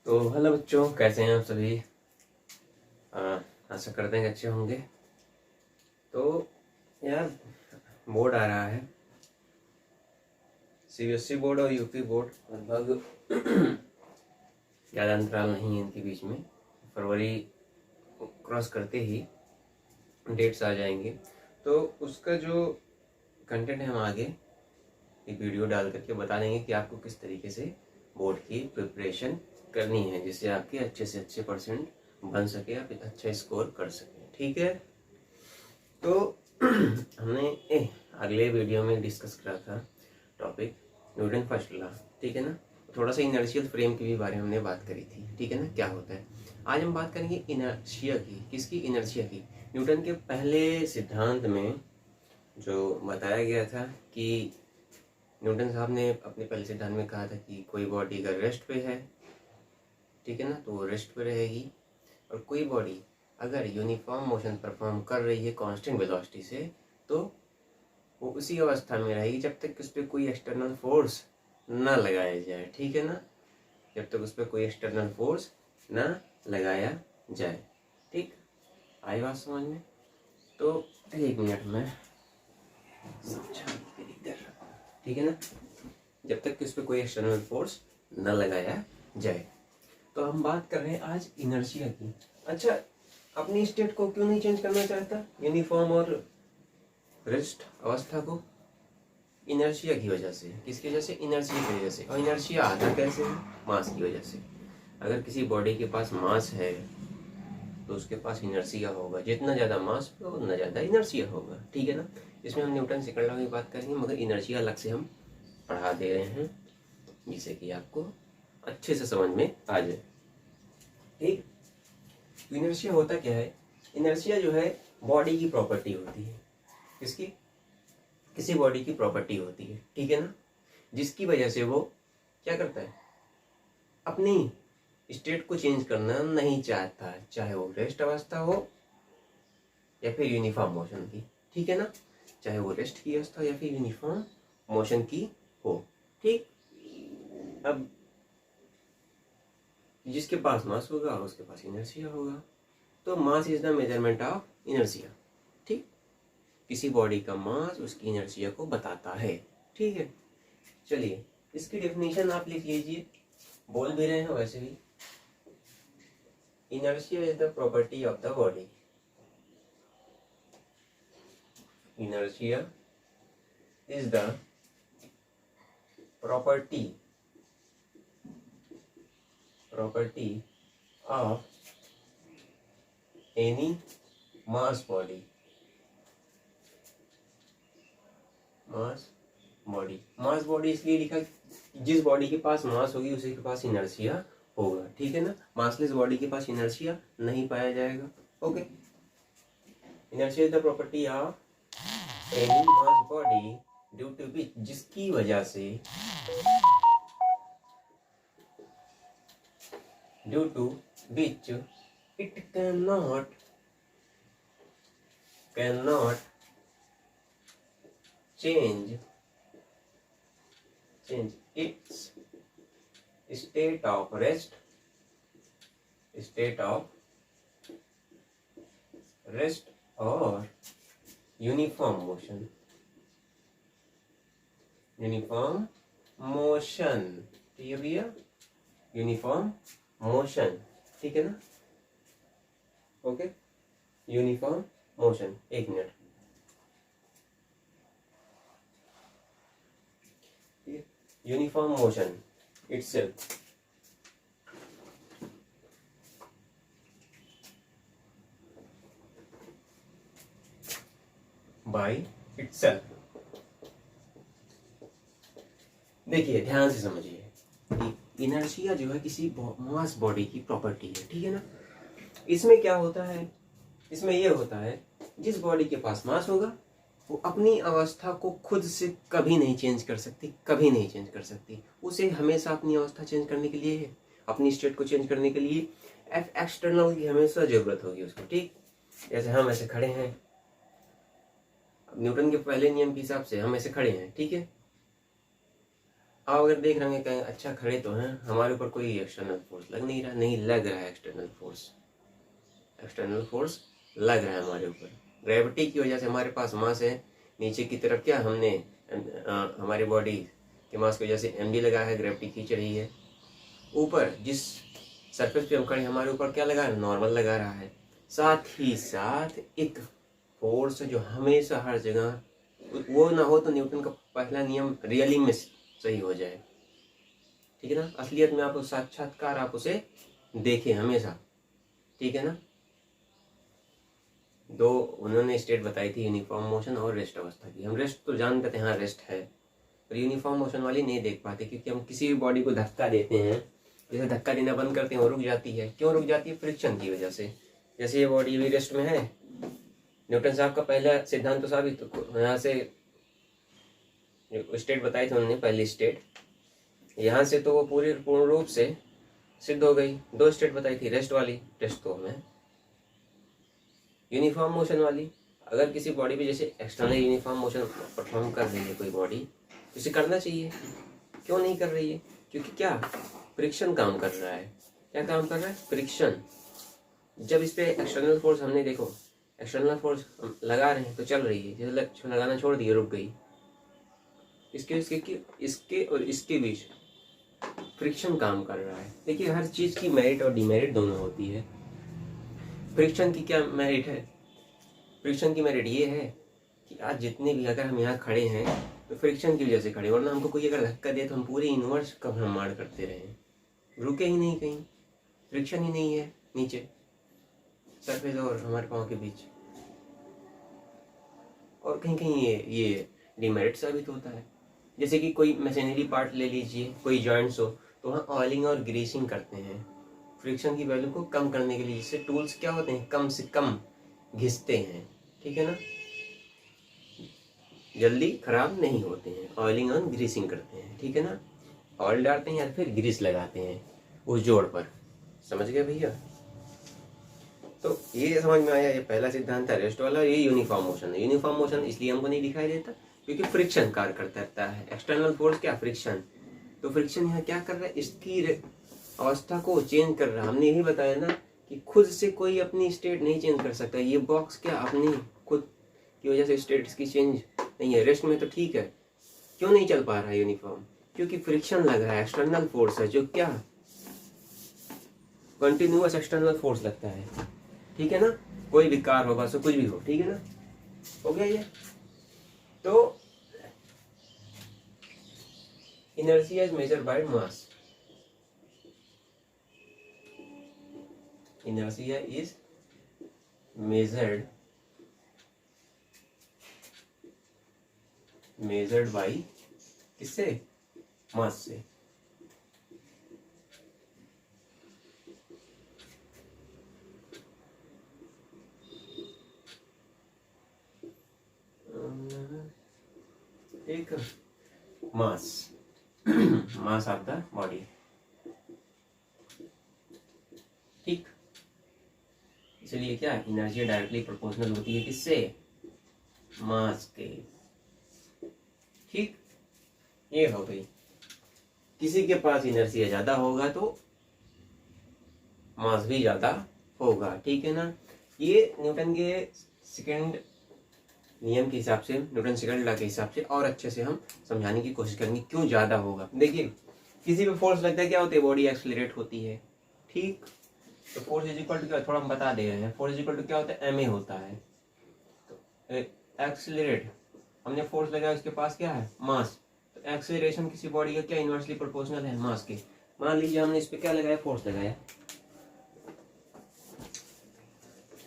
तो हेलो बच्चों, कैसे हैं आप सभी। आशा करते हैं कि अच्छे होंगे। तो यार, बोर्ड आ रहा है, सीबीएसई बोर्ड और यूपी बोर्ड। लगभग ज़्यादा अंतराल नहीं है इनके बीच में। फरवरी क्रॉस करते ही डेट्स आ जाएंगे। तो उसका जो कंटेंट है हम आगे एक वीडियो डाल करके बता देंगे कि आपको किस तरीके से बोर्ड की प्रिपरेशन करनी है, जिससे आपके अच्छे से अच्छे परसेंट बन सके, आप अच्छा स्कोर कर सकें। ठीक है। तो हमने अगले वीडियो में डिस्कस करा था टॉपिक न्यूटन फर्स्ट लॉ। ठीक है ना। थोड़ा सा इनर्शियल फ्रेम के भी बारे में हमने बात करी थी। ठीक है ना, क्या होता है। आज हम बात करेंगे इनर्शिया की। किसकी? इनर्शिया की। न्यूटन के पहले सिद्धांत में जो बताया गया था कि न्यूटन साहब ने अपने पहले सिद्धांत में कहा था कि कोई बॉडी अगर रेस्ट पे है, ठीक है ना, तो वो रेस्ट पे रहेगी। और कोई बॉडी अगर यूनिफॉर्म मोशन परफॉर्म कर रही है कांस्टेंट वेलोसिटी से, तो वो उसी अवस्था में रहेगी जब तक उस पर कोई एक्सटर्नल फोर्स ना लगाया जाए। ठीक है ना, जब तक उस पर कोई एक्सटर्नल फोर्स ना लगाया जाए। ठीक, आई बात समझ में? तो एक मिनट में समझा, ठीक है ना, जब तक कि उस पर कोई एक्सटर्नल फोर्स न लगाया जाए। तो हम बात कर रहे हैं आज इनर्शिया की। अच्छा, अपनी स्टेट को क्यों नहीं चेंज करना चाहता यूनिफॉर्म और रेस्ट अवस्था को? इनर्शिया की वजह से। किसकी वजह से? इनर्शिया की वजह से। और इनर्शिया आता कैसे है? मास की वजह से। अगर किसी बॉडी के पास मास है तो उसके पास इनर्शिया होगा। जितना ज़्यादा मास होगा उतना ज़्यादा इनर्शिया होगा। ठीक है ना। इसमें हम न्यूटन सेकंड लॉ की बात करेंगे, मगर इनर्शिया अलग से हम पढ़ा दे रहे हैं जिससे कि आपको अच्छे से समझ में आ जाए। ठीक, इनर्शिया होता क्या है? इनर्शिया जो है बॉडी की प्रॉपर्टी होती है। किसकी? किसी बॉडी की प्रॉपर्टी होती है। ठीक है ना, जिसकी वजह से वो क्या करता है, अपनी स्टेट को चेंज करना नहीं चाहता, चाहे वो रेस्ट अवस्था हो या फिर यूनिफॉर्म मोशन की। ठीक है ना, चाहे वो रेस्ट की अवस्था या फिर यूनिफॉर्म मोशन की हो। ठीक, अब जिसके पास मास होगा उसके पास इनर्शिया होगा। तो mass is the measurement of inertia. ठीक, किसी बॉडी का मास उसकी इनर्शिया को बताता है। ठीक है, चलिए इसकी डेफिनेशन आप लिख लीजिए, बोल भी रहे हैं वैसे भी। Inertia is the property of the body. Inertia is the property of any mass body. Mass body इसलिए लिखा, जिस बॉडी के पास मास होगी उसी के पास इनर्शिया होगा। ठीक है ना, मासलेस बॉडी के पास इनर्शिया नहीं पाया जाएगा। Okay, inertia is the property of any mass body due to which, जिसकी वजह से, due to which it can not change its state of rest or uniform motion। ठीक है भैया, यूनिफॉर्म मोशन। ठीक है ना, ओके, यूनिफॉर्म मोशन। एक minute, uniform motion itself by itself। देखिए ध्यान से समझिए, इनर्शिया जो है किसी मास बॉडी की प्रॉपर्टी है। ठीक है ना, इसमें क्या होता है, इसमें यह होता है जिस बॉडी के पास मास होगा वो अपनी अवस्था को खुद से कभी नहीं चेंज कर सकती। उसे हमेशा अपनी अवस्था चेंज करने के लिए, अपनी स्टेट को चेंज करने के लिए एक्सटर्नल की हमेशा जरूरत होगी उसको। ठीक, जैसे हम ऐसे खड़े हैं, न्यूटन के पहले नियम के हिसाब से हम ऐसे खड़े हैं। ठीक है, आप अगर देख रहे हैं कहीं अच्छा खड़े तो हैं, हमारे ऊपर कोई एक्सटर्नल फोर्स लग नहीं रहा, नहीं लग रहा है एक्सटर्नल फोर्स, एक्सटर्नल फोर्स लग रहा है हमारे ऊपर। ग्रेविटी की वजह से हमारे पास मास है, नीचे की तरफ क्या हमने हमारी बॉडी के मास की वजह से mg लगा है, ग्रेविटी खींच रही है। ऊपर जिस सरफेस पे हम खड़े हमारे ऊपर क्या लगा है, नॉर्मल लगा रहा है। साथ ही साथ एक फोर्स जो हमेशा हर जगह, वो ना हो तो न्यूटन का पहला नियम रियली में सही हो जाए, ठीक है ना। असलियत में आप साक्षात्कार आप उसे देखें हमेशा, ठीक है ना। दो उन्होंने स्टेट बताई थी, यूनिफॉर्म मोशन और रेस्ट अवस्था की। हम रेस्ट तो जानते थे, हाँ रेस्ट है, पर यूनिफॉर्म मोशन वाली नहीं देख पाते, क्योंकि हम किसी भी बॉडी को धक्का देते हैं, जैसे धक्का देना बंद करते हैं वो रुक जाती है। क्यों रुक जाती है? फ्रिक्शन की वजह से। जैसे ये बॉडी भी रेस्ट में है, न्यूटन साहब का पहला सिद्धांत तो साबित, तो यहाँ से स्टेट बताई थी उन्होंने, पहली स्टेट यहाँ से तो वो पूर्ण रूप से सिद्ध हो गई। दो स्टेट बताई थी, रेस्ट वाली, रेस्ट तो हमें यूनिफॉर्म मोशन वाली। अगर किसी बॉडी पे जैसे एक्सटर्नल यूनिफॉर्म मोशन परफॉर्म कर रही है कोई बॉडी, इसे करना चाहिए। क्यों नहीं कर रही है? क्योंकि क्या, फ्रिक्शन काम कर रहा है। क्या काम कर रहा है? फ्रिक्शन। जब इस पे एक्सटर्नल फोर्स, हमने देखो एक्सटर्नल फोर्स हम लगा रहे हैं तो चल रही है, जैसे लगाना छोड़ दिया रुक गई। इसके और इसके बीच फ्रिक्शन काम कर रहा है। देखिए हर चीज की मेरिट और डिमेरिट दोनों होती है। फ्रिक्शन की क्या मेरिट है? फ्रिक्शन की मेरिट ये है कि आज जितने भी, अगर हम यहाँ खड़े हैं तो फ्रिक्शन की वजह से खड़े, वरना हमको कोई अगर धक्का दे तो हम पूरे यूनिवर्स का भ्रमण करते रहे, रुके ही नहीं कहीं। फ्रिक्शन ही नहीं है नीचे सरफेस और हमारे पाँव के बीच। और कहीं कहीं ये डिमेरिट साबित होता है। जैसे कि कोई मशीनरी पार्ट ले लीजिए, कोई जॉइंट्स हो, तो वहाँ ऑयलिंग और ग्रीसिंग करते हैं फ्रिक्शन की वैल्यू को कम करने के लिए, जिससे टूल्स क्या होते हैं, कम से कम घिसते हैं, ठीक है ना, जल्दी खराब नहीं होते हैं। ऑयलिंग और ग्रीसिंग करते हैं, ठीक है ना। ऑयल डालते हैं या फिर ग्रीस लगाते हैं उस जोड़ पर, समझ गए भैया। तो ये समझ में आया, ये पहला सिद्धांत है रेस्ट वाला। ये यूनिफॉर्म मोशन है। यूनिफॉर्म मोशन इसलिए हमको नहीं दिखाई देता क्योंकि फ्रिक्शन कार्य करता रहता है। एक्सटर्नल फोर्स क्या, फ्रिक्शन। तो फ्रिक्शन यहाँ क्या कर रहा है, इसकी अवस्था को चेंज कर रहा है। हमने यही बताया ना कि खुद से कोई अपनी स्टेट नहीं चेंज कर सकता। ये बॉक्स क्या अपनी खुद की वजह से स्टेट इसकी चेंज नहीं है। रेस्ट में तो ठीक है, क्यों नहीं चल पा रहा है यूनिफॉर्म? क्योंकि फ्रिक्शन लग रहा है, एक्सटर्नल फोर्स है, जो क्या कंटिन्यूअस एक्सटर्नल फोर्स लगता है, ठीक है ना। कोई विकार होगा सो कुछ भी हो, ठीक है ना। हो गया ये। तो inertia is measured by mass. Inertia is measured by किससे? मास से। एक मास, मास ऑफ द बॉडी, ठीक। इसलिए क्या, एनर्जी डायरेक्टली प्रोपोर्शनल होती है किससे? मास के, ठीक। ये हो गई। किसी के पास एनर्जी ज्यादा होगा तो मास भी ज्यादा होगा, ठीक है ना। ये न्यूटन के सेकंड नियम के हिसाब से, न्यूटन सेकंड लॉ के हिसाब से और अच्छे से हम समझाने की कोशिश करेंगे क्यों ज्यादा होगा। देखिए किसी पे फोर्स लगता है क्या होता है, बॉडी एक्सेलरेट होती है, ठीक। तो फोर्स इज इक्वल टू क्या, थोड़ा हम बता दे रहे हैं। फोर्स इज इक्वल टू क्या होता है, ma होता है। तो एक्सेलरेट, हमने फोर्स लगाया, उसके पास क्या है, मास। तो एक्सेलरेशन किसी बॉडी का क्या, इनवर्सली प्रोपोर्शनल है मास के। मान लीजिए हमने इस पे क्या लगाया, फोर्स लगाया,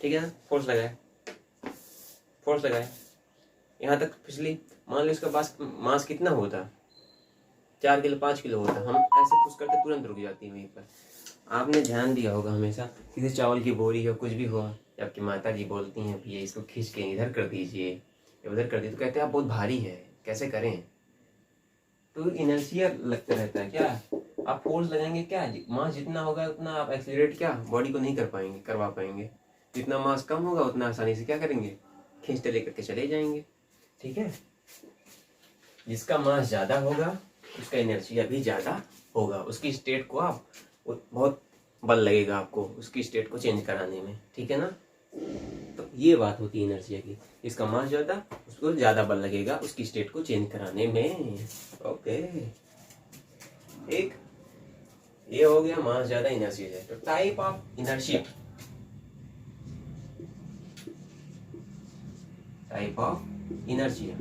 ठीक है ना। फोर्स लगाया यहाँ तक फिसली। मान लो इसका मास कितना होता, 4 किलो 5 किलो होता, हम ऐसे पुश करके तुरंत रुक जाती है वहीं पर। आपने ध्यान दिया होगा हमेशा, किसी चावल की बोरी हो, कुछ भी हो, आपकी माता जी बोलती हैं भैया इसको खींच के इधर कर दीजिए या उधर कर दीजिए, तो कहते हैं आप बहुत भारी है, कैसे करें। तो इनर्शिया लगता रहता है क्या, आप फोर्स लगाएंगे क्या, मास जितना होगा उतना आप एक्सीलरेट क्या बॉडी को नहीं करवा पाएंगे। जितना मास कम होगा उतना आसानी से क्या करेंगे, खींचते लेकर के चले जाएंगे, ठीक है। जिसका मास ज्यादा होगा उसका इनर्शिया भी ज़्यादा होगा। उसकी स्टेट को आप बहुत बल लगेगा आपको उसकी स्टेट को चेंज कराने में, ठीक है ना। तो ये बात होती है इनर्शिया की, इसका मास ज़्यादा, उसको ज़्यादा बल लगेगा उसकी स्टेट को चेंज कराने में। ओके, एक ये हो गया मास ज़्यादा इनर्शिया है। तो type of inertia, type of inertia,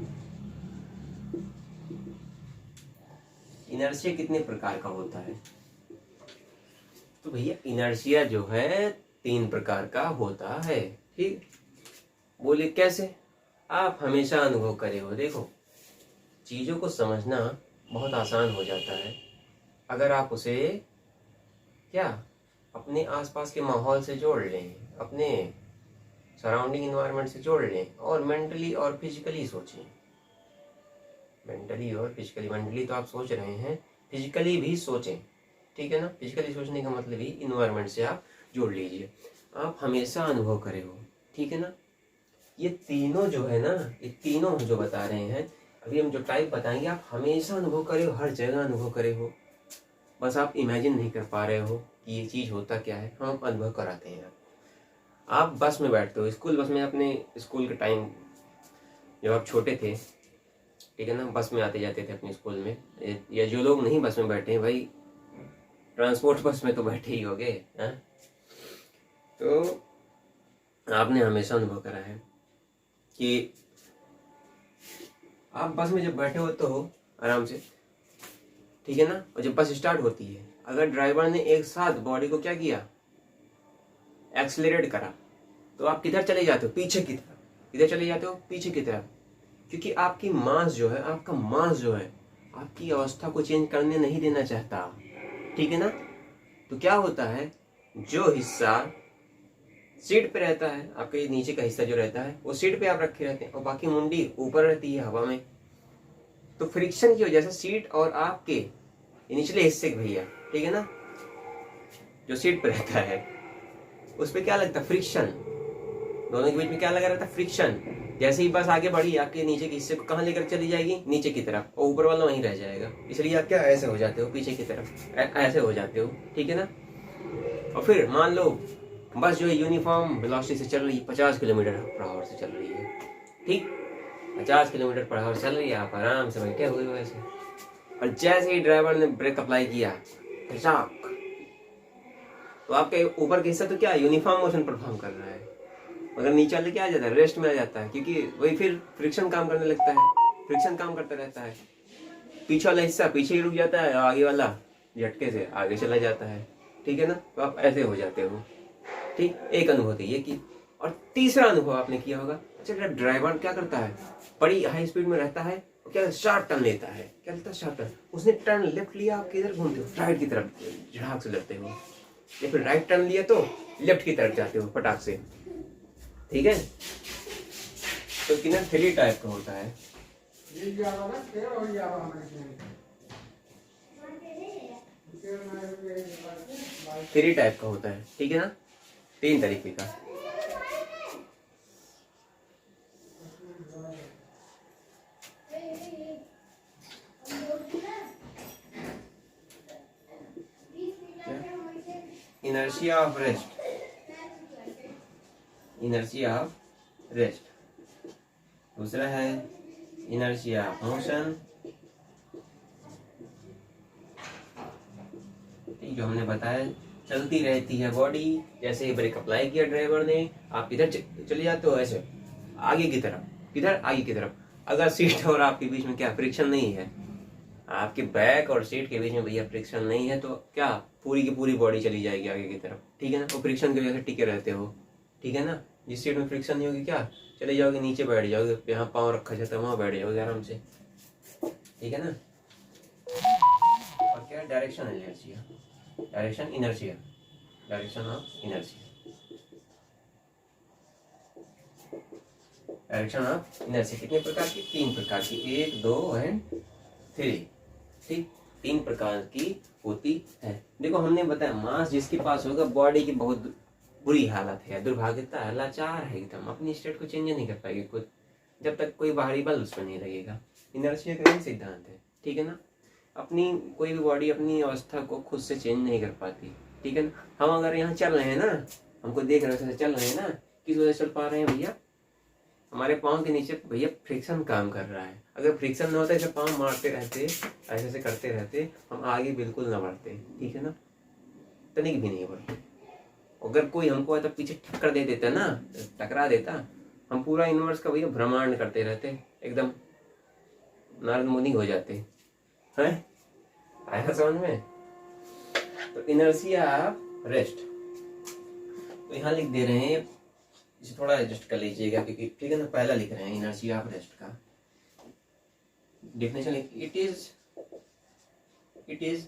inertia कितने प्रकार का होता है? तो भैया इनर्शिया जो है 3 प्रकार का होता है, ठीक। बोले कैसे? आप हमेशा अनुभव करे हो। देखो, चीज़ों को समझना बहुत आसान हो जाता है अगर आप उसे क्या अपने आसपास के माहौल से जोड़ लें, अपने सराउंडिंग इन्वायरमेंट से जोड़ लें और मेंटली और फिजिकली सोचें। मेंटली और फिजिकली, मेंटली तो आप सोच रहे हैं, फिजिकली भी सोचें, ठीक है ना। फिजिकली सोचने का मतलब ही इन्वायरमेंट से आप जोड़ लीजिए। आप हमेशा अनुभव करे हो, ठीक है ना। ये तीनों जो है ना, ये तीनों जो बता रहे हैं अभी हम जो टाइप बताएंगे, आप हमेशा अनुभव करे हो, हर जगह अनुभव करे हो। बस आप इमेजिन नहीं कर पा रहे हो कि ये चीज़ होता क्या है, हम अनुभव कराते हैं। आप बस में बैठते हो, स्कूल बस में, अपने स्कूल के टाइम जब आप छोटे थे, ठीक है ना, बस में आते जाते थे अपने स्कूल में, या जो लोग नहीं बस में बैठे हैं भाई, ट्रांसपोर्ट बस में तो बैठे ही होगे, हैं। तो आपने हमेशा अनुभव करा है कि आप बस में जब बैठे होते हो आराम से, ठीक है ना, और जब बस स्टार्ट होती है, अगर ड्राइवर ने एक साथ बॉडी को क्या किया, एक्सीलरेट करा, तो आप किधर चले जाते हो? पीछे की तरफ। किधर चले जाते हो? पीछे की तरफ। क्योंकि आपकी मास जो है, आपका मास जो है, आपकी अवस्था को चेंज करने नहीं देना चाहता, ठीक है ना। तो क्या होता है, जो हिस्सा सीट पे रहता है, आपके नीचे का हिस्सा जो रहता है वो सीट पे आप रखे रहते हैं और बाकी मुंडी ऊपर रहती है हवा में। तो फ्रिक्शन की वजह से सीट और आपके निचले हिस्से के भैया, ठीक है ना, जो सीट पे रहता है उस पर क्या लगता है? फ्रिक्शन। दोनों के बीच में क्या लगा रहता है? फ्रिक्शन। जैसे ही बस आगे बढ़ी, आपके नीचे के हिस्से को कहाँ लेकर चली जाएगी? नीचे की तरफ, और ऊपर वाला वहीं रह जाएगा। इसलिए आप क्या ऐसे हो जाते हो, पीछे की तरफ ऐसे हो जाते हो, ठीक है ना। और फिर मान लो बस जो है यूनिफॉर्म वेलोसिटी से चल रही है, 50 किलोमीटर पर आवर से चल रही है, ठीक, 50 किलोमीटर पर आवर चल रही है, आप आराम से बैठे हुए हो ऐसे, और जैसे ही ड्राइवर ने ब्रेक अप्लाई किया, तो आपके ऊपर का हिस्सा तो क्या यूनिफॉर्म मोशन परफॉर्म कर रहा है, मगर नीचे वाले क्या आ जाता है? रेस्ट में आ जाता है, क्योंकि वही फिर फ्रिक्शन काम करने लगता है, फ्रिक्शन काम करता रहता है। पीछे वाला हिस्सा पीछे ही रुक जाता है, आगे वाला झटके से आगे चला जाता है, ठीक है ना। तो आप ऐसे हो जाते हो, ठीक। एक अनुभूति ये की। और तीसरा अनुभव आपने किया होगा, अच्छा ड्राइवर क्या करता है, बड़ी हाई स्पीड में रहता है, क्या शार्प टर्न लेता है, क्या लेता है? Sharp turn. उसने टर्न लेफ्ट लिया, आप किधर घूमते हो? राइट की तरफ झड़ाक से लेते हो, या फिर राइट टर्न लिया तो लेफ्ट की तरफ जाते हो फटाक से, ठीक है। तो किन्नर 3 टाइप का होता है। थ्री टाइप का होता है, ठीक है ना, 3 तरीके का। Inertia of rest, inertia of rest. दूसरा है इनर्शिया ऑफ मोशन, जो हमने बताया चलती रहती है बॉडी, जैसे ही ब्रेक अप्लाई किया ड्राइवर ने, आप इधर चले जाते हो ऐसे आगे की तरफ। किधर? आगे की तरफ। अगर सीट और आपके बीच में क्या फ्रिक्शन नहीं है, आपके बैक और सीट के बीच में भैया फ्रिक्शन नहीं है, तो क्या पूरी की पूरी बॉडी चली जाएगी आगे की तरफ, ठीक है ना। वो फ्रिक्शन की वजह से टिके रहते हो, ठीक है ना। जिस सीट में फ्रिक्शन नहीं होगी, क्या चले जाओगे, नीचे बैठ जाओगे, यहाँ पाँव रखा जाता है वहाँ बैठ जाओगे आराम से, ठीक है ना। और क्या? Direction inertia, direction inertia, direction of inertia, direction of inertia. कितने प्रकार की? 3 प्रकार की, 1, 2 एंड 3, ठीक। 3 प्रकार की होती है। देखो हमने बताया मास जिसके पास होगा, बॉडी की बहुत बुरी हालत है, दुर्भाग्यता है, लाचार है एकदम, अपनी स्टेट को चेंज नहीं कर पाएगी खुद, जब तक कोई बाहरी बल उस पर नहीं लगेगा। इनर्शिया का यही सिद्धांत है, ठीक है ना। अपनी कोई भी बॉडी अपनी अवस्था को खुद से चेंज नहीं कर पाती, ठीक है ना। हम अगर यहाँ चल रहे हैं ना, हमको देख रहे हैं चल रहे हैं ना, किस वजह से चल पा रहे हैं भैया, हमारे पाँव के नीचे भैया फ्रिक्शन काम कर रहा है। अगर फ्रिक्शन ना होता, ऐसे पाँव मारते रहते, ऐसे ऐसे करते रहते, हम आगे बिल्कुल ना बढ़ते, ठीक है ना, तनिक भी नहीं बढ़ते। अगर कोई हमको आता पीछे टक्कर दे देता ना, टकरा देता, हम पूरा यूनिवर्स का भैया भ्रमण करते रहते, एकदम नारद मुनि हो जाते हैं। आया समझ में। तो इनर्शिया ऑफ रेस्ट, तो यहाँ लिख दे रहे हैं, इसे थोड़ा एडजस्ट कर लीजिएगा क्योंकि ठीक है ना, पहला लिख रहे हैं इनर्शिया ऑफ रेस्ट का definition. It is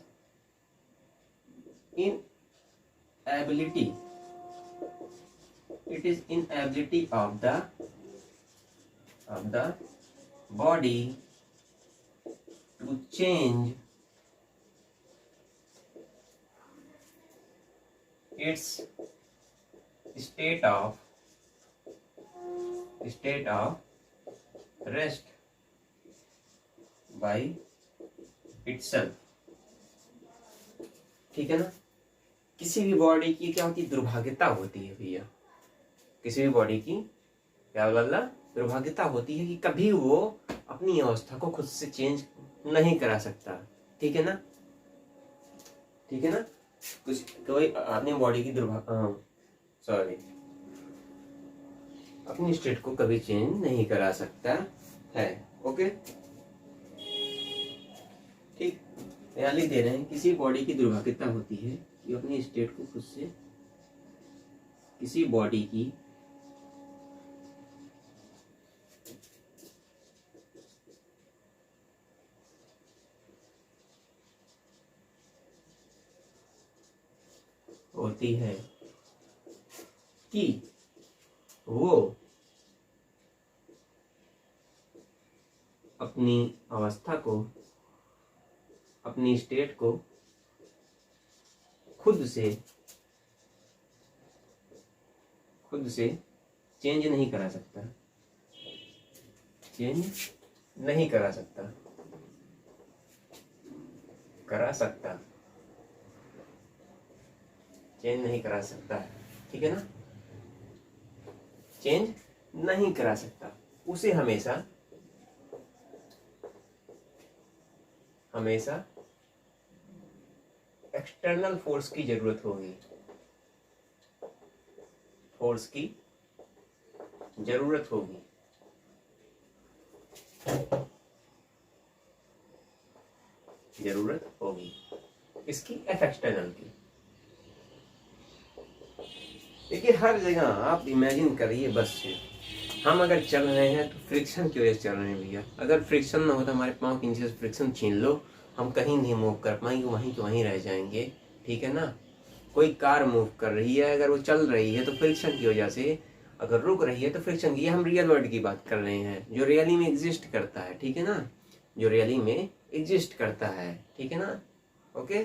inability of the body to change its state of rest by itself, ठीक है ना। किसी भी बॉडी की क्या होती है, दुर्भाग्यता होती है भैया, किसी भी बॉडी की क्या बोला, दुर्भाग्यता होती है कि कभी वो अपनी अवस्था को खुद से चेंज नहीं करा सकता, ठीक है ना, ठीक है ना। कुछ कोई अपनी बॉडी की अपनी स्टेट को कभी चेंज नहीं करा सकता है, ओके ठीक। यहाँ लिख दे रहे हैं, किसी बॉडी की दुर्भाग्यता होती है कि अपनी स्टेट को खुद से, किसी बॉडी की होती है कि वो अपनी अवस्था को, अपनी स्टेट को खुद से चेंज नहीं करा सकता, चेंज नहीं करा सकता, चेंज नहीं करा सकता है, ठीक है ना, चेंज नहीं करा सकता। उसे हमेशा एक्सटर्नल फोर्स की जरूरत होगी, फोर्स की जरूरत होगी, इसकी एक्सटर्नल की। देखिए हर जगह आप इमेजिन करिए, बस से हम अगर चल रहे हैं तो फ्रिक्शन की वजह से चल रहे हैं भैया। अगर फ्रिक्शन ना हो तो हमारे पाँव के नीचे से फ्रिक्शन छीन लो, हम कहीं नहीं मूव कर पाएंगे, वहीं के वहीं रह जाएंगे, ठीक है ना। कोई कार मूव कर रही है, अगर वो चल रही है तो फ्रिक्शन की वजह से, अगर रुक रही है तो फ्रिक्शन की। हम रियल वर्ल्ड की बात कर रहे हैं, जो रियली में एग्जिस्ट करता है, ठीक है ना, जो रियली में एग्जिस्ट करता है, ठीक है ना, ओके।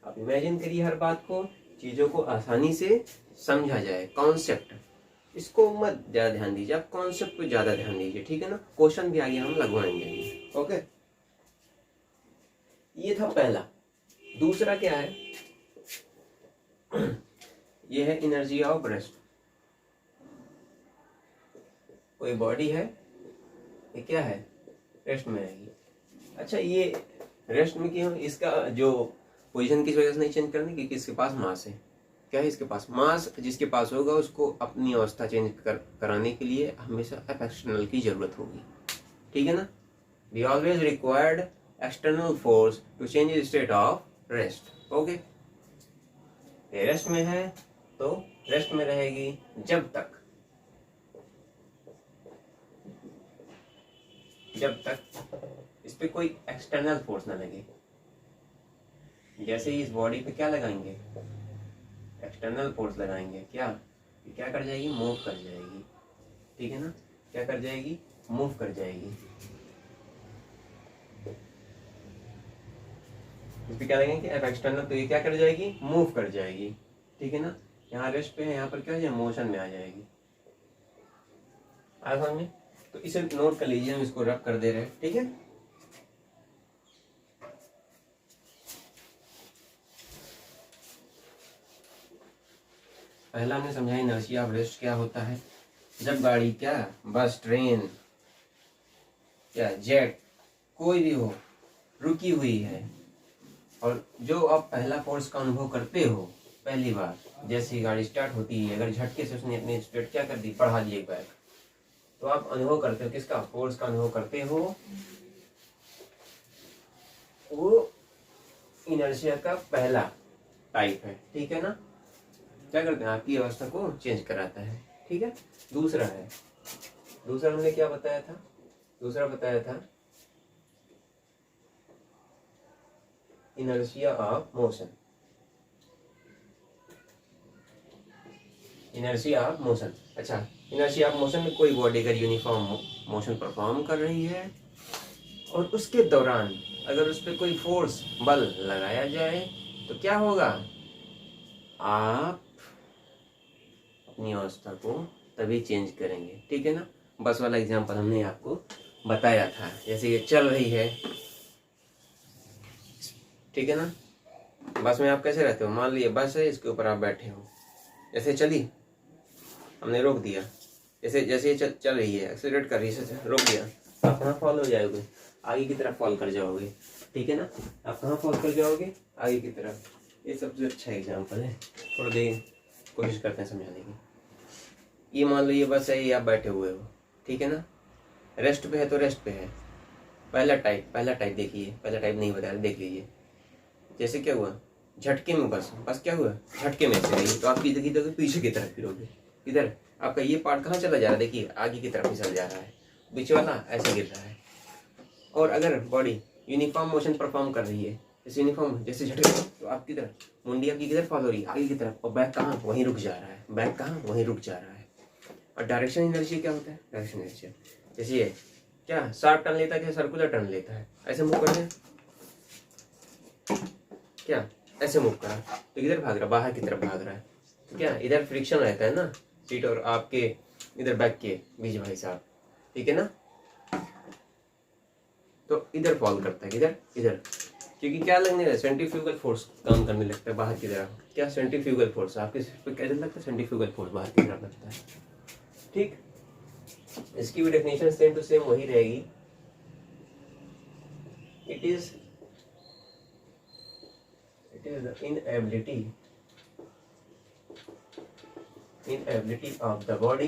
आप इमेजिन करिए हर बात को, चीज़ों को आसानी से समझा जाए, कॉन्सेप्ट, इसको मत ज़्यादा ध्यान दीजिए, आप कॉन्सेप्ट पे ज़्यादा ध्यान दीजिए, ठीक है ना। क्वेश्चन भी आगे हम लगवाएंगे, ओके। ये था पहला। दूसरा क्या है, ये है एनर्जी ऑफ रेस्ट। कोई बॉडी है, ये क्या है, रेस्ट में रहेगी। अच्छा, ये रेस्ट में क्यों, इसका जो पोजीशन किस वजह से नहीं चेंज करनी, क्योंकि इसके पास मास है। क्या है इसके पास, मास। जिसके पास होगा उसको अपनी अवस्था चेंज कराने के लिए हमेशा एक्सटर्नल की जरूरत होगी, ठीक है ना। We always required external force to change state of rest, okay. Rest में है तो रेस्ट में रहेगी जब तक इस पे कोई एक्सटर्नल फोर्स ना लगे। जैसे ही इस बॉडी पे क्या लगाएंगे, एक्सटर्नल फोर्स लगाएंगे, क्या कर जाएगी, मूव कर जाएगी, ठीक है ना। क्या कर जाएगी, मूव कर जाएगी। इस पे क्या लगेंगे, एक्सटर्नल, तो ये क्या कर जाएगी, मूव कर जाएगी, ठीक है ना। यहाँ रेस्ट पे है, यहाँ पर क्या हो जाए, मोशन में आ जाएगी। आया समझ में। तो इसे नोट कर लीजिए, हम इसको रब कर दे रहे हैं, ठीक है। पहला हमने समझा इनर्शिया ऑफ रेस्ट क्या होता है। जब गाड़ी क्या, बस, ट्रेन, क्या जेट, कोई भी हो, रुकी हुई है और जो आप पहला फोर्स का अनुभव करते हो पहली बार, जैसे ही गाड़ी स्टार्ट होती है, अगर झटके से उसने अपनी स्पीड क्या कर दी, बढ़ा दी एक बैग, तो आप अनुभव करते हो किसका, फोर्स का अनुभव करते हो। वो इनर्शिया का पहला टाइप है, ठीक है ना। क्या करते हैं, आपकी अवस्था को चेंज कराता है, ठीक है। दूसरा है, दूसरा हमने क्या बताया था, दूसरा बताया था inertia of motion. Inertia of motion, अच्छा, इनर्शिया ऑफ मोशन में कोई बॉडी अगर यूनिफॉर्म मोशन परफॉर्म कर रही है और उसके दौरान अगर उस पर कोई फोर्स, बल लगाया जाए तो क्या होगा, आप अपनी अवस्था को तभी चेंज करेंगे, ठीक है ना। बस वाला एग्जांपल हमने आपको बताया था, जैसे ये चल रही है, ठीक है ना। बस में आप कैसे रहते हो, मान लीजिए बस है, इसके ऊपर आप बैठे हो, जैसे चली, हमने रोक दिया, जैसे जैसे ये चल रही है, एक्सीलरेट कर रही है, रोक दिया, आप कहाँ फॉल हो जाओगे, आगे की तरफ फॉल कर जाओगे, ठीक है ना। आप कहाँ फॉल कर जाओगे, आगे की तरफ। ये सबसे अच्छा एग्जांपल है, थोड़ी देर कोशिश करते हैं समझाने की। ये मान लो ये बस है, ये आप बैठे हुए हो, ठीक है ना, रेस्ट पे है तो रेस्ट पे है। पहला टाइप देखिए, पहला टाइप नहीं बताया, देख लीजिए। जैसे क्या हुआ, झटके में बस क्या हुआ, झटके में ऐसे गई तो आप किधर पीछे की तरफ फिरोगे, इधर आपका ये पार्ट कहाँ चला जा रहा है, देखिए आगे की तरफ फिसल जा रहा है, बीच वाला ऐसे गिर रहा है। और अगर बॉडी यूनिफॉर्म मोशन परफॉर्म कर रही है, जैसे यूनिफॉर्म, जैसे झटके तो आपकी तरफ मुंडी आपकी किधर फॉल हो रही है, आगे की तरफ, और बैक कहाँ, वहीं रुक जा रहा है, बैक कहाँ, वहीं रुक जा रहा है। और डायरेक्शन इनर्शिया क्या होता है, डायरेक्शन इनर्शिया जैसे ये क्या शार्प टर्न लेता है, क्या सर्कुलर टर्न लेता है, ऐसे मूव करते हैं, क्या ऐसे मूव करा तो किधर भाग रहा, बाहर की तरफ भाग रहा है, तो क्या इधर फ्रिक्शन रहता है ना, सीट और आपके इधर बैक के बीच, भाई साहब, ठीक है ना। तो इधर फॉल करता है, किधर, इधर, क्योंकि क्या लगने लगा, सेंट्रीफ्यूगल फोर्स काम करने लगता है बाहर की तरफ। क्या सेंट्रीफ्यूगल फोर्स आपके पे कैसे लगता है, सेंट्रीफ्यूगल फोर्स बाहर की तरफ लगता है, ठीक। इसकी भी डेफिनेशन सेम टू सेम वही रहेगी। It is the inability of the body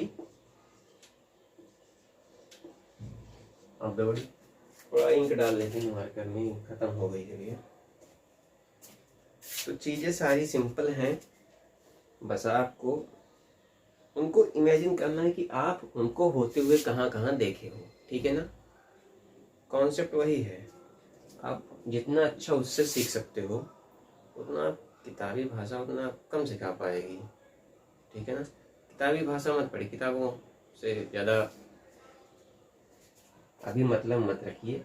थोड़ा इंक डाल लेते हैं, मार्कर में खत्म हो गई है भैया। तो चीजें सारी सिंपल हैं, बस आपको उनको इमेजिन करना है कि आप उनको होते हुए कहाँ कहाँ देखे हो, ठीक है ना। कॉन्सेप्ट वही है, आप जितना अच्छा उससे सीख सकते हो उतना किताबी भाषा उतना कम सिखा पाएगी, ठीक है ना। किताबी भाषा मत पढ़िए, किताबों से ज़्यादा अभी मतलब मत रखिए,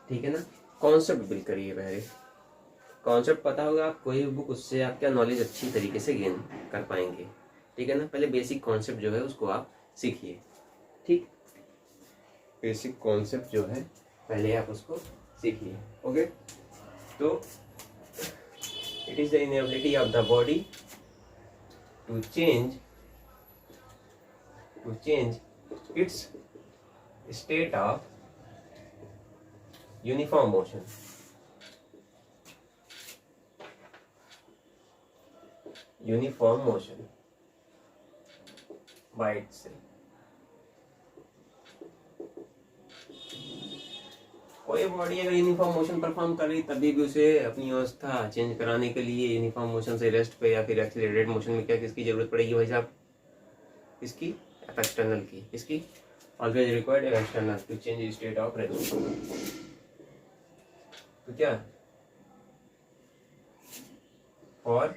ठीक है ना। कॉन्सेप्ट बिल्ड करिए, पहले कॉन्सेप्ट पता होगा आप, कोई बुक, उससे आप क्या नॉलेज अच्छी तरीके से गेन कर पाएंगे, ठीक है ना। पहले बेसिक कॉन्सेप्ट जो है उसको आप सीखिए, ठीक। बेसिक कॉन्सेप्ट जो है पहले आप उसको सीखिए, ओके। तो it is the inability of the body to change its state of uniform motion. By itself. कोई बॉडी अगर यूनिफॉर्म मोशन परफॉर्म कर रही तभी भी उसे अपनी अवस्था चेंज कराने के लिए यूनिफॉर्म मोशन से रेस्ट पे या फिर एक्सीलरेटेड मोशन में क्या किसकी जरूरत पड़ेगी भाई साहब, किसकी, एक्सटर्नल की, किसकी, always required external to change state of rest. तो क्या और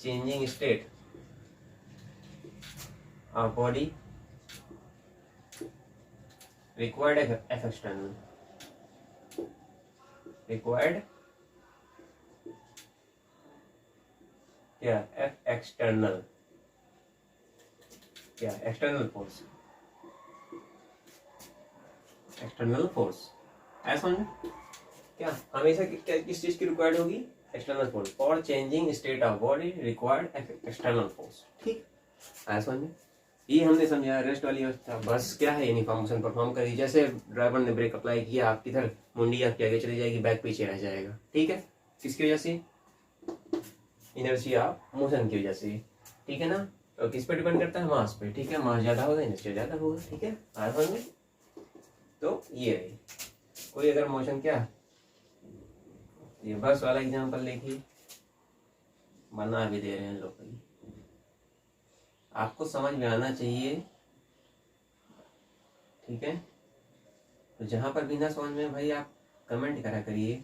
changing state of body required F external, required क्या, F external, क्या external force, external force, ऐसा क्या हमेशा क्या किस चीज की रिक्वायर्ड होगी, external force, for changing state of body required external force. ठीक, आया समझ में? ये हमने समझा रेस्ट वाली अवस्था। बस क्या है, यूनिफॉर्म मोशन परफॉर्म करेगी। जैसे ड्राइवर ने ब्रेक अप्लाई किया, आप किधर मुंडी आपकी आगे चली जाएगी, बैक पीछे रह जाएगा। ठीक है, किसकी वजह से? इनर्शिया मोशन की वजह से। ठीक है ना? तो किस पे डिपेंड करता है? मास पे। ठीक है, मास ज्यादा होगा इनर्शिया ज्यादा होगा। ठीक है, आया समझ में? तो ये है कोई अगर मोशन, क्या ये बस वाला एग्जांपल देखिए, बना भी दे रहे हैं लोग, आपको समझ में आना चाहिए। ठीक है, तो जहां पर भी ना समझ में भाई आप कमेंट करा करिए।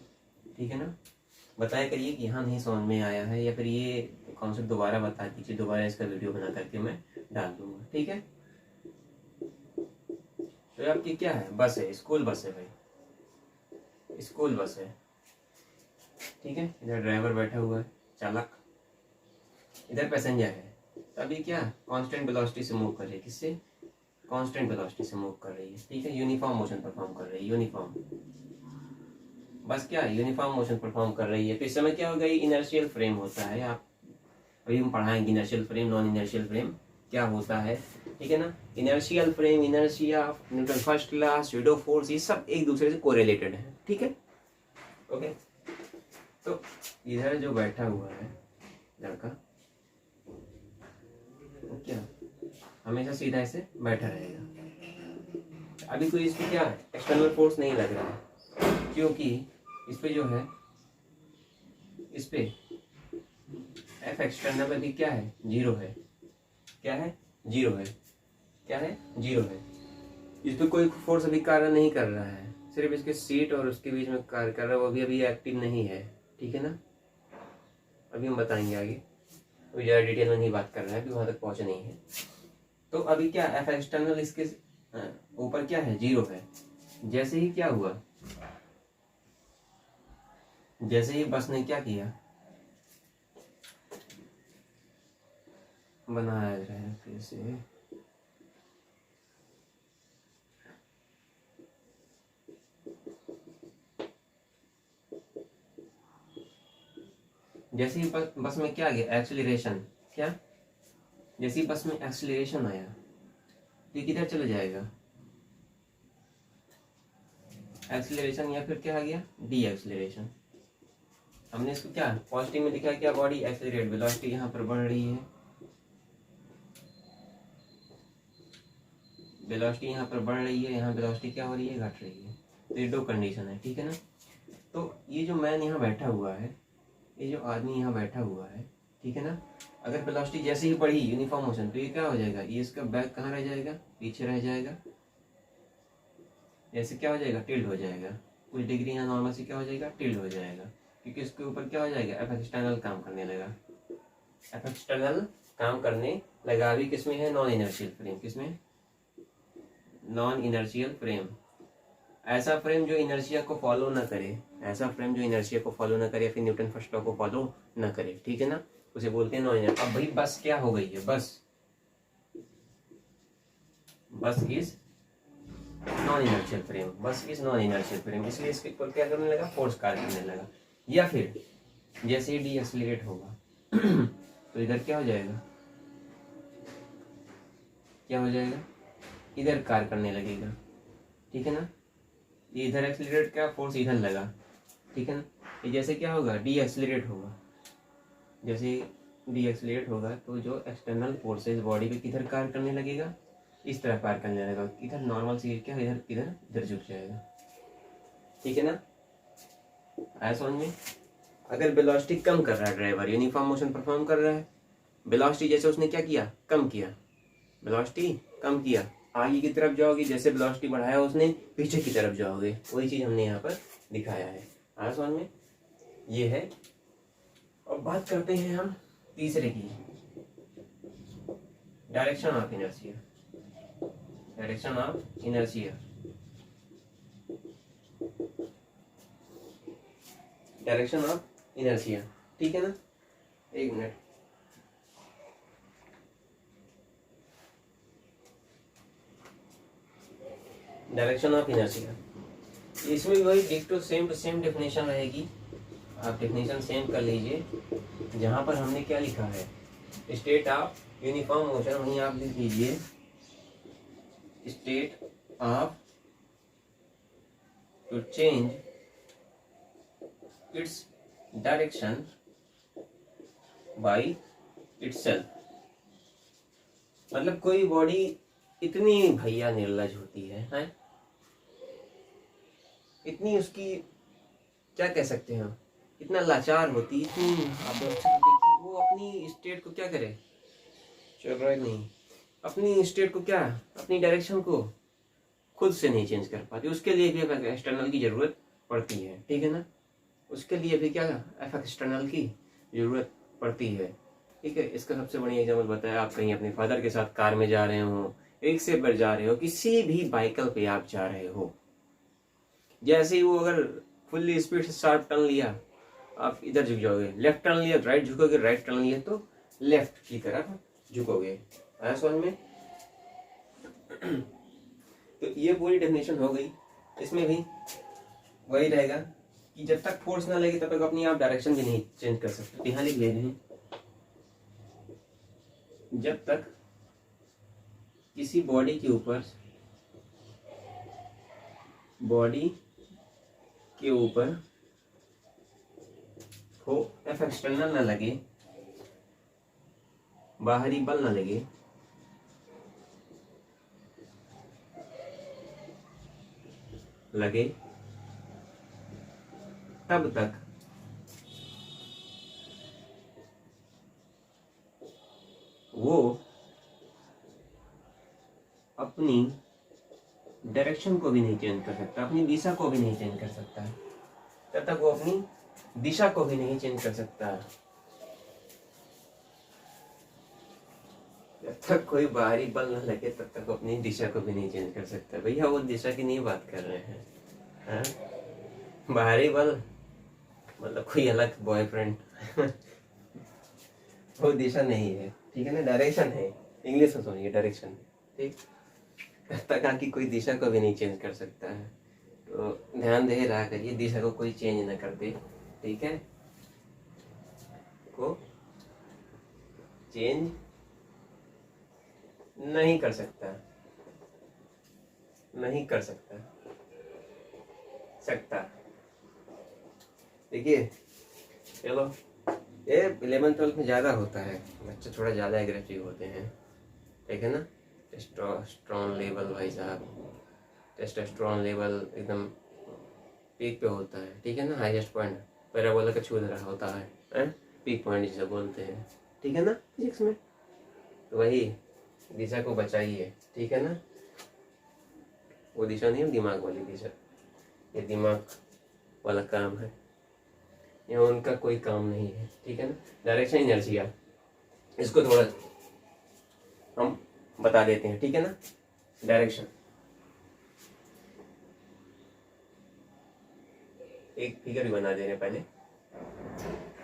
ठीक है ना, बताया करिए कि हाँ नहीं समझ में आया है, या फिर ये कॉन्सेप्ट दोबारा बता दीजिए, दोबारा इसका वीडियो बना करके मैं डाल दूंगा। ठीक है, तो आपकी क्या है? बस है, स्कूल बस है भाई, स्कूल बस है। ठीक है, इधर ड्राइवर बैठा हुआ है, चालक, इधर पैसेंजर है। अभी क्या कांस्टेंट वेलोसिटी से मूव कर रही है। किससे? कांस्टेंट वेलोसिटी से मूव कर रही है। ठीक है, यूनिफॉर्म मोशन परफॉर्म कर रही है। यूनिफॉर्म, बस क्या यूनिफॉर्म मोशन परफॉर्म कर रही है। तो इस समय क्या होगा, इनर्शियल फ्रेम होता है। आप अभी हम पढ़ाएंगे inertial frame, non inertial frame क्या होता है। ठीक है ना, inertial frame, inertia, Newton first law, pseudo force, ये सब एक दूसरे से कोरिलेटेड है। ठीक है, ओके। तो इधर जो बैठा हुआ है लड़का, क्या हमेशा सीधा ऐसे बैठा रहेगा। अभी कोई इस पे क्या है, एक्सटर्नल फोर्स नहीं लग रहा है, क्योंकि इस पे जो है, इस पे एफ एक्सटर्नल अभी क्या है, जीरो है। क्या है? जीरो है। क्या है? जीरो है। इस पे कोई फोर्स अभी कार्य नहीं कर रहा है, सिर्फ इसके सीट और उसके बीच में कार्य कर रहा है, वो भी अभी एक्टिव नहीं है। ठीक है ना, अभी हम बताएंगे आगे, अभी ज़्यादा डिटेल में नहीं बात कर रहे हैं, अभी वहां तक पहुंचे नहीं है। तो अभी क्या एफ एक्सटर्नल इसके ऊपर क्या है, जीरो है। जैसे ही क्या हुआ, जैसे ही बस ने क्या किया, बनाया है फिर से, जैसे ही बस में क्या आ गया, एक्सीलरेशन। क्या? जैसे ही बस में एक्सीलरेशन आया तो किधर चला जाएगा, एक्सीलरेशन, या फिर क्या आ गया, डी एक्सीलरेशन। हमने इसको क्या पॉजिटिव में लिखा है, क्या बॉडी एक्सीलरेट, वेलोसिटी यहाँ पर बढ़ रही है, वेलोसिटी यहाँ पर बढ़ रही है, यहाँ वेलोसिटी क्या हो रही है, घट रही है। तो ये दो कंडीशन है। ठीक है ना, तो ये जो मैन यहाँ बैठा हुआ है, ये जो आदमी यहाँ बैठा हुआ है, ठीक है ना, अगर वेलोसिटी जैसे ही बढ़ी यूनिफॉर्म मोशन, तो ये क्या हो जाएगा, ये इसका बैक कहाँ रह जाएगा, पीछे रह जाएगा। ऐसे क्या हो जाएगा, टिल्ट हो जाएगा, कुछ डिग्री यहाँ नॉर्मल से क्या हो जाएगा, टिल्ट हो जाएगा, क्योंकि इसके ऊपर क्या हो जाएगा, एफ एक्सटर्नल काम करने लगा। एफ एक्सटर्नल काम करने लगा। अभी किसमें है, नॉन इनर्शियल फ्रेम। किसमें? Non inertial frame. ऐसा फ्रेम जो इनर्शिया को फॉलो ना करे, ऐसा फ्रेम जो इनर्शिया को फॉलो ना करे, फिर न्यूटन फर्स्ट लॉ को फॉलो ना करे। ठीक है ना, उसे बोलते हैं नॉन इनर्शियल। अब भाई बस क्या हो गई है, बस इज नॉन इनर्शियल फ्रेम, बस इज नॉन इनर्शियल फ्रेम, इसलिए इसके ऊपर क्या करने लगा, फोर्स कार्य करने लगा। या फिर जैसे ही डी एक्सीलरेट होगा तो इधर क्या हो जाएगा, क्या हो जाएगा, इधर कार्य करने लगेगा। ठीक है ना, ये इधर एक्सीलरेट, क्या फोर्स इधर लगा। ठीक है ना, ये जैसे क्या होगा, डी एक्सीलरेट होगा, जैसे डी एक्सीलरेट होगा तो जो एक्सटर्नल फोर्सेस बॉडी पे किधर कार्य करने लगेगा, इस तरह कार्य करने लगेगा, इधर नॉर्मल से क्या इधर इधर इधर झुक जाएगा। ठीक है ना, आया समझ में? अगर वेलोसिटी कम कर रहा है ड्राइवर, यूनिफॉर्म मोशन परफॉर्म कर रहा है, वेलोसिटी जैसे उसने क्या किया, कम किया, वेलोसिटी कम किया, आगे की तरफ जाओगे, जैसे वेलोसिटी बढ़ाया उसने, पीछे की तरफ जाओगे, वही चीज हमने यहाँ पर दिखाया है। आया समझ में? ये है। अब बात करते हैं हम तीसरे की, direction of inertia. Direction of inertia, direction of inertia. ठीक है ना, एक मिनट, डायरेक्शन ऑफ इनर्शिया, इसमें भी वही डिक्टो सेम टू सेम डेफिनेशन रहेगी, आप डेफिनेशन सेम कर लीजिए, जहाँ पर हमने क्या लिखा है स्टेट ऑफ यूनिफॉर्म मोशन, वहीं आप लिख लीजिए state of to change its direction by itself. मतलब कोई बॉडी इतनी भैया निर्लज होती है? इतनी उसकी क्या कह सकते हैं हम, इतना लाचार होती, इतनी आप देखिए वो अपनी स्टेट को क्या करे, चल रहा है नहीं, अपनी स्टेट को क्या, अपनी डायरेक्शन को खुद से नहीं चेंज कर पाती, उसके लिए भी एक्सटर्नल की जरूरत पड़ती है, ठीक है ना। उसके लिए भी क्या एक्सटर्नल की जरूरत पड़ती है, ठीक है। इसका सबसे बढ़िया एग्जाम्पल बताया, आप कहीं अपने फादर के साथ कार में जा रहे हो, रिक्शे पर जा रहे हो, किसी भी बाइकल पे आप जा रहे हो, जैसे ही वो अगर फुल्ली स्पीड से शार्प टर्न लिया, आप इधर झुक जाओगे, लेफ्ट टर्न लिया राइट झुकोगे, राइट टर्न लिया तो लेफ्ट की तरफ झुकोगे। आया समझ में? तो ये पूरी डेफिनेशन हो गई। इसमें भी वही रहेगा कि जब तक फोर्स ना लगे तब तक अपनी आप डायरेक्शन भी नहीं चेंज कर सकते। यहाँ लिख ले रहे हैं, जब तक किसी बॉडी के ऊपर हो एफ एक्सटर्नल ना लगे, बाहरी बल ना लगे, तब तक वो अपनी डायरेक्शन को भी नहीं चेंज कर सकता, अपनी दिशा को भी नहीं चेंज कर सकता, तब तक वो अपनी दिशा को भी नहीं चेंज कर सकता, जब तक कोई बाहरी बल न लगे तब तक अपनी दिशा को भी नहीं चेंज कर सकता। भैया वो दिशा की नहीं बात कर रहे हैं, हाँ? बाहरी बल मतलब कोई अलग बॉयफ्रेंड वो दिशा नहीं है, ठीक है ना, डायरेक्शन है, इंग्लिश में सुनिए डायरेक्शन, ठीक। तब तक आपकी कोई दिशा को भी नहीं चेंज कर सकता है, तो ध्यान दे रहा करिए, दिशा को कोई चेंज ना कर दे, ठीक है, को चेंज नहीं कर सकता, देखिए। चलो ये 11th-12th में ज़्यादा होता है, बच्चे थोड़ा ज़्यादा एग्रेसिव होते हैं, ठीक है ना। टेस्टोस्टेरोन लेवल, भाई साहब टेस्टोस्टेरोन लेवल एकदम पीक पे होता है, ठीक है ना, हाईएस्ट पॉइंट पैराबोला का छू रहा होता है, पीक पॉइंट जिसे बोलते हैं, ठीक है ना फिजिक्स में। तो वही दिशा को बचाइए, ठीक है ना, वो दिशा नहीं है दिमाग वाली दिशा, ये दिमाग वाला काम है, ये उनका कोई काम नहीं है, ठीक है ना। डायरेक्शन इनर्शिया, इसको थोड़ा हम बता देते हैं, ठीक है ना। डायरेक्शन एक फिगर भी बना दे रहे पहले,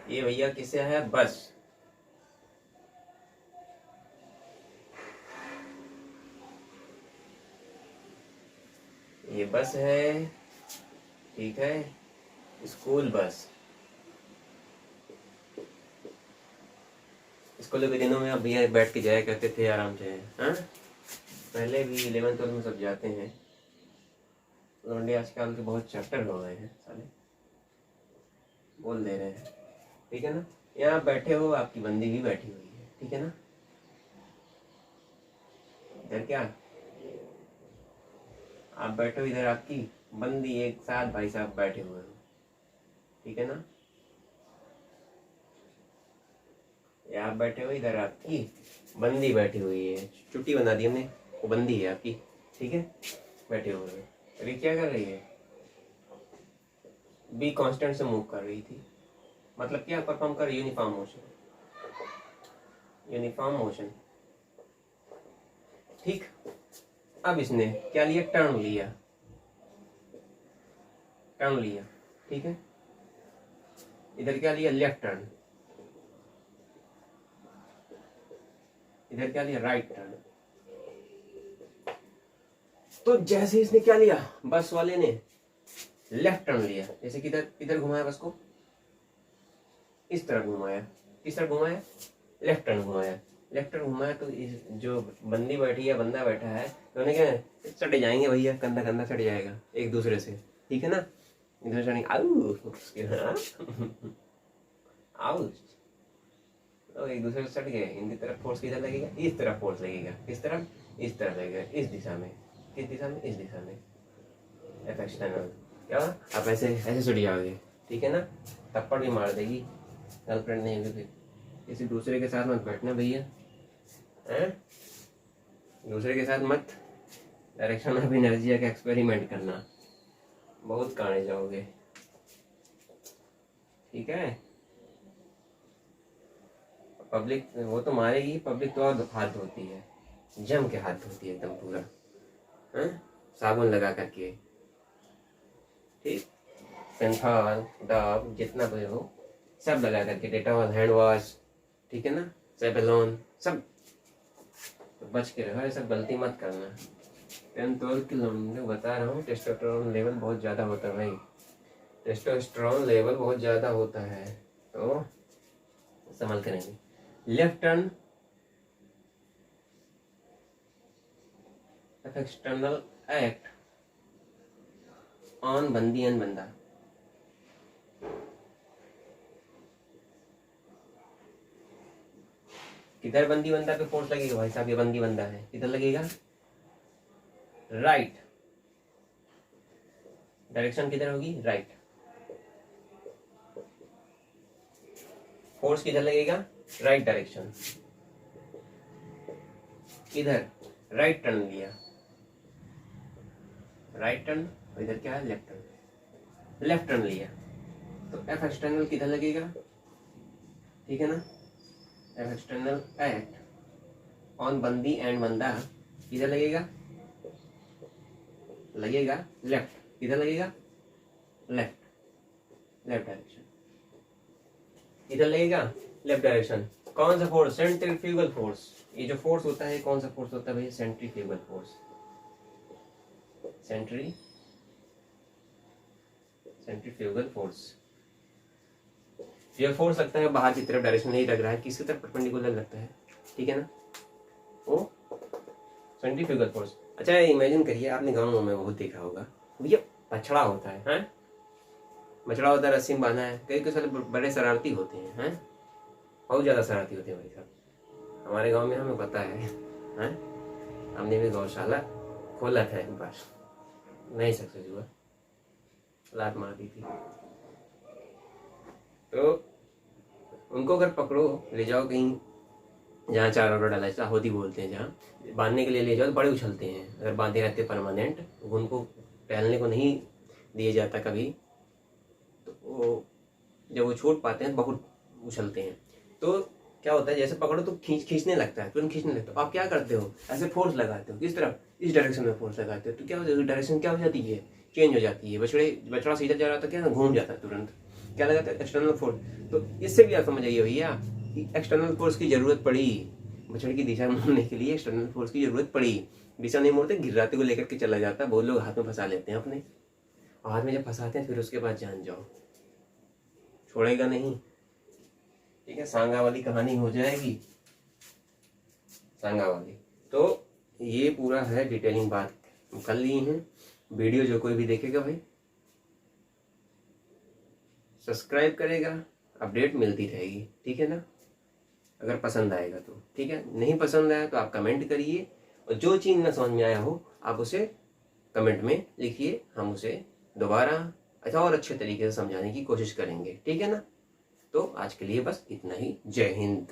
ये भैया किससे है, बस ये बस है, ठीक है, स्कूल बस। स्कूल के दिनों में अब भैया बैठ के जाया करते थे आराम से, हाँ, पहले भी 11th-12th में सब जाते हैं, लौंडे आजकल के बहुत चैप्टर हो गए हैं साले, बोल दे रहे हैं, ठीक है ना। यहाँ बैठे हो, आपकी बंदी भी बैठी हुई है, ठीक है ना, इधर क्या आप बैठो, इधर आपकी बंदी, एक साथ भाई साहब बैठे हुए हो, ठीक है ना, ये आप बैठे हो, इधर आपकी बंदी बैठी हुई है, छुट्टी बना दी हमने, वो बंदी है आपकी, ठीक है, बैठे हुए हैं। अभी क्या कर रही है, बी कांस्टेंट से मूव कर रही थी, मतलब क्या परफॉर्म कर, यूनिफॉर्म मोशन, ठीक। अब इसने क्या लिया, टर्न लिया, ठीक है, इधर क्या लिया, लेफ्ट टर्न, इधर क्या लिया, राइट टर्न। तो जैसे इसने क्या लिया, बस वाले ने लेफ्ट टर्न लिया, जैसे किधर घुमाया बस को, इस तरह घुमाया, किस तरह घुमाया, लेफ्ट टर्न घुमाया, लेफ्ट टर्न घुमाया तो इस जो बंदी बैठी है, बंदा बैठा है, तो उन्हें क्या सट जाएंगे भैया, कंधा कंधा सट जाएगा एक दूसरे से, ठीक है ना, एक दूसरे से आउ उसके आउ तो एक दूसरे से सट गए, इनकी तरफ फोर्स किधर लगेगा, इस तरफ फोर्स लगेगा, किस तरफ, इस तरफ लगेगा, इस दिशा में, किस दिशा में, इस दिशा में, एफ एक्सटर्नल क्या, आप ऐसे ऐसे सुट जाओगे, ठीक है ना, थप्पड़ भी मार देगी, गर्लफ्रेंड नहीं होगी फिर, किसी दूसरे के साथ मत बैठना भैया, हैं, दूसरे के साथ मत डायरेक्शन ऑफ एनर्जी का एक्सपेरिमेंट करना, बहुत काने जाओगे, ठीक है। पब्लिक वो तो मारेगी, पब्लिक तो और हाथ धोती है, जम के हाथ धोती है एकदम पूरा, हैं, साबुन लगा करके, ठीक, सिंथॉल, डव, जितना भी हो सब लगा करके, डेटॉल, हैंड वॉश, ठीक है ना, सेवलॉन, सब तो बच के रहो, ऐसा गलती मत करना। 10-12 किलोमीटर बता रहा हूँ, टेस्टोस्टेरोन लेवल बहुत ज़्यादा होता है भाई, टेस्टोस्टेरोन लेवल बहुत ज़्यादा होता है, तो संभल करेंगे। Left turn external act on बंदी एंड बंदा, किधर बंदी बंदा पे फोर्स लगेगा भाई साहब, ये बंदी बंदा है, किधर लगेगा, राइट, डायरेक्शन किधर होगी, राइट, फोर्स किधर लगेगा, राइट डायरेक्शन, किधर, राइट टर्न लिया, राइट टर्न, इधर क्या है, लेफ्ट टर्न, लेफ्ट टर्न लिया, तो एफ एक्सटर्नल किधर लगेगा, ठीक है ना, एफ एक्सटर्नल एक्ट ऑन बंदी एंड बंदा किधर लगेगा, लगेगा लेफ्ट, किधर लगेगा, लेफ्ट, लेफ्ट डायरेक्शन, इधर लगेगा लेफ्ट डायरेक्शन, कौन सा फोर्स, सेंट्रीफ्यूगल फोर्स, ये जो फोर्स होता है कौन सा फोर्स होता है भाई, सेंट्रीफ्यूगल फोर्स, सेंट्रीफ्यूगल फोर्स, ये फोर्स लगता है बाहर की तरफ, डायरेक्शन नहीं लग रहा है, किसकी तरफ परपेंडिकुलर लगता है, ठीक है ना, वो सेंट्रीफ्यूगल फोर्स। अच्छा इमेजिन करिए, आपने गाँव में बहुत देखा होगा भैया, बछड़ा होता है, हैं, बछड़ा होता है, रस्सी में बांधा है, कई कई सारे बड़े शरारती होते हैं, बहुत ज़्यादा शरारती होते हैं भाई साहब, हमारे गांव में हमें पता है, हैं, हमने भी गौशाला खोला था एक बार, नहीं सक्सेस हुआ, लात मार दी थी, तो उनको अगर पकड़ो ले जाओ कहीं जहाँ चारा वारा डाला, चाहोदी बोलते हैं, जहाँ बांधने के लिए ले जाओ तो बड़े उछलते हैं, अगर बांधे रहते परमानेंट, उनको टहलने को नहीं दिया जाता कभी, तो वो जब वो छूट पाते हैं बहुत उछलते हैं, तो क्या होता है, जैसे पकड़ो तो खींचने लगता है, तुरंत खींचने लगता है, आप क्या करते हो, ऐसे फोर्स लगाते हो, किस तरफ, इस डायरेक्शन में फोर्स लगाते हो, तो क्या हो जाता है, डायरेक्शन क्या हो जाती है, चेंज हो जाती है, बछड़ा सीधा जा रहा था क्या, घूम जाता है तुरंत, क्या लगाता है, एक्सटर्नल फोर्स। तो इससे भी आप समझ आइए भैया कि एक्सटर्नल फोर्स की जरूरत पड़ी, बछड़े की दिशा मोड़ने के लिए एक्सटर्नल फोर्स की जरूरत पड़ी, दिशा नहीं मोड़ते, गिर्राते को लेकर के चला जाता, बहुत लोग हाथ में फंसा लेते हैं अपने, हाथ में जब फंसाते हैं फिर उसके बाद जान जाओ, छोड़ेगा नहीं, ठीक है, सांगा वाली कहानी हो जाएगी, सांगा वाली। तो ये पूरा है डिटेलिंग बात कर ली है, वीडियो जो कोई भी देखेगा भाई सब्सक्राइब करेगा, अपडेट मिलती रहेगी, ठीक है ना, अगर पसंद आएगा तो ठीक है, नहीं पसंद आया तो आप कमेंट करिए, और जो चीज़ ना समझ में आया हो आप उसे कमेंट में लिखिए, हम उसे दोबारा अच्छा और अच्छे तरीके से समझाने की कोशिश करेंगे, ठीक है ना। तो आज के लिए बस इतना ही, जय हिंद।